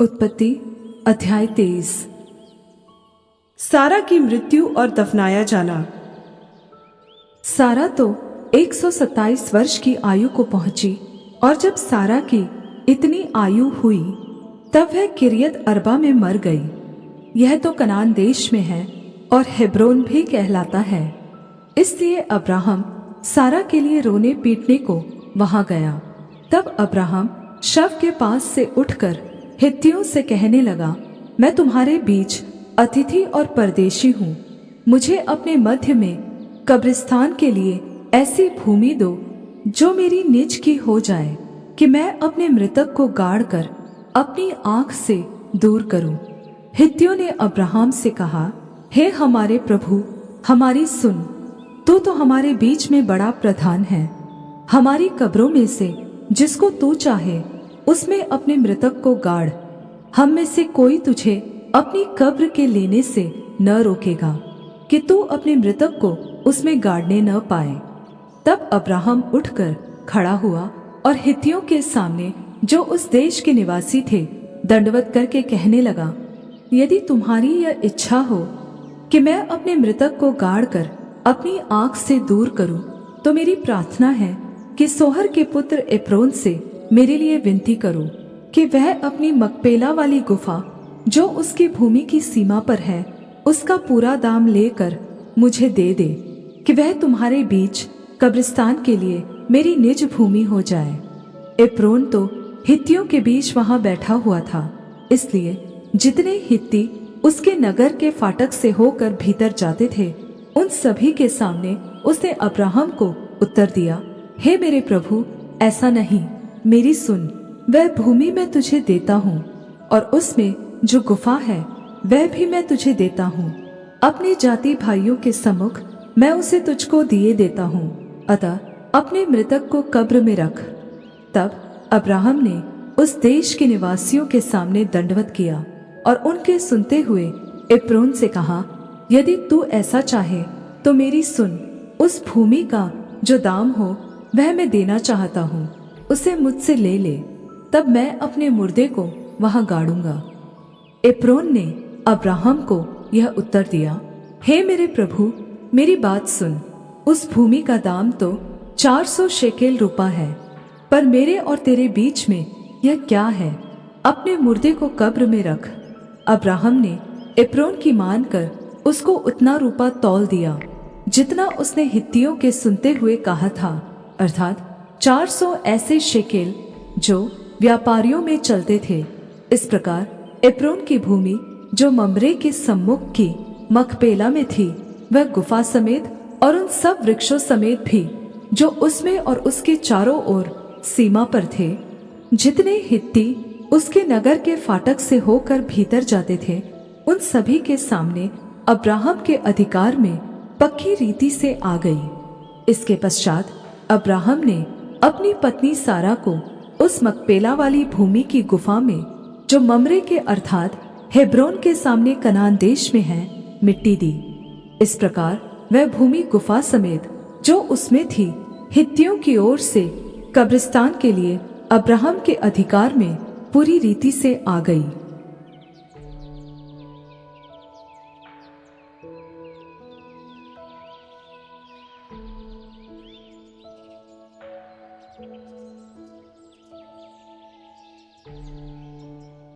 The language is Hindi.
उत्पत्ति अध्याय 23। सारा की मृत्यु और दफनाया जाना। सारा तो 127 वर्ष की आयु को पहुंची, और जब सारा की इतनी आयु हुई तब वह किरियत अर्बा में मर गई। यह तो कनान देश में है और हेब्रोन भी कहलाता है। इसलिए अब्राहम सारा के लिए रोने पीटने को वहां गया। तब अब्राहम शव के पास से उठकर हित्तियों से कहने लगा, मैं तुम्हारे बीच अतिथि और परदेशी हूँ। मुझे अपने मध्य में कब्रिस्तान के लिए ऐसी भूमि दो जो मेरी निज की हो जाए, कि मैं अपने मृतक को गाड़ कर अपनी आँख से दूर करूं। हित्तियों ने अब्राहम से कहा, हे हमारे प्रभु, हमारी सुन। तू तो हमारे बीच में बड़ा प्रधान है। हमारी कब्रों में से जिसको तू चाहे उसमें अपने मृतक को गाड़। हम में से कोई तुझे अपनी कब्र के लेने से न रोकेगा कि तू अपने मृतक को उसमें गाड़ने न पाए। तब अब्राहम उठकर खड़ा हुआ और हित्तियों के सामने, जो उस देश के निवासी थे, दंडवत करके कहने लगा, यदि तुम्हारी यह इच्छा हो कि मैं अपने मृतक को गाड़ कर अपनी आँख से दूर करूं, तो मेरी प्रार्थना है कि सोहर के पुत्र एप्रोन से मेरे लिए विनती करो कि वह अपनी मकपेला वाली गुफा, जो उसकी भूमि की सीमा पर है, उसका पूरा दाम लेकर मुझे दे दे, कि वह तुम्हारे बीच कब्रिस्तान के लिए मेरी निज भूमि हो जाए। एप्रोन तो हित्तियों के बीच वहां बैठा हुआ था, इसलिए जितने हित्ती उसके नगर के फाटक से होकर भीतर जाते थे, उन सभी के सामने उसने अब्राहम को उत्तर दिया, हे मेरे प्रभु, ऐसा नहीं, मेरी सुन। वह भूमि मैं तुझे देता हूँ, और उसमें जो गुफा है वह भी मैं तुझे देता हूँ। अपने जाति भाइयों के सम्मुख मैं उसे तुझको दिए देता हूँ, अतः अपने मृतक को कब्र में रख। तब अब्राहम ने उस देश के निवासियों के सामने दंडवत किया और उनके सुनते हुए एप्रोन से कहा, यदि तू ऐसा चाहे तो मेरी सुन। उस भूमि का जो दाम हो वह मैं देना चाहता हूँ, उसे मुझसे ले ले, तब मैं अपने मुर्दे को वहां गाड़ूंगा। एप्रोन ने अब्राहम को यह उत्तर दिया, हे मेरे प्रभु, मेरी बात सुन। उस भूमि का दाम तो 400 शेकेल रूपा है, पर मेरे और तेरे बीच में यह क्या है? अपने मुर्दे को कब्र में रख। अब्राहम ने एप्रोन की मानकर उसको उतना रूपा तौल दिया जितना उसने हित्तियों के सुनते हुए कहा था, अर्थात 400 ऐसे शेकेल जो व्यापारियों में चलते थे। इस प्रकार एप्रोन की भूमि, जो मम्रे के सम्मुख की मकपेला में थी, वह गुफा समेत और उन सब वृक्षों समेत भी जो उसमें और उसके चारों ओर सीमा पर थे, जितने हित्ती उसके नगर के फाटक से होकर भीतर जाते थे, उन सभी के सामने अब्राहम के अधिकार में पक्की रीति से आ गई। इसके पश्चात अब्राहम ने अपनी पत्नी सारा को उस मकपेला वाली भूमि की गुफा में, जो मम्रे के अर्थात हेब्रोन के सामने कनान देश में है, मिट्टी दी। इस प्रकार वह भूमि गुफा समेत जो उसमें थी, हित्तियों की ओर से कब्रिस्तान के लिए अब्राहम के अधिकार में पूरी रीति से आ गई।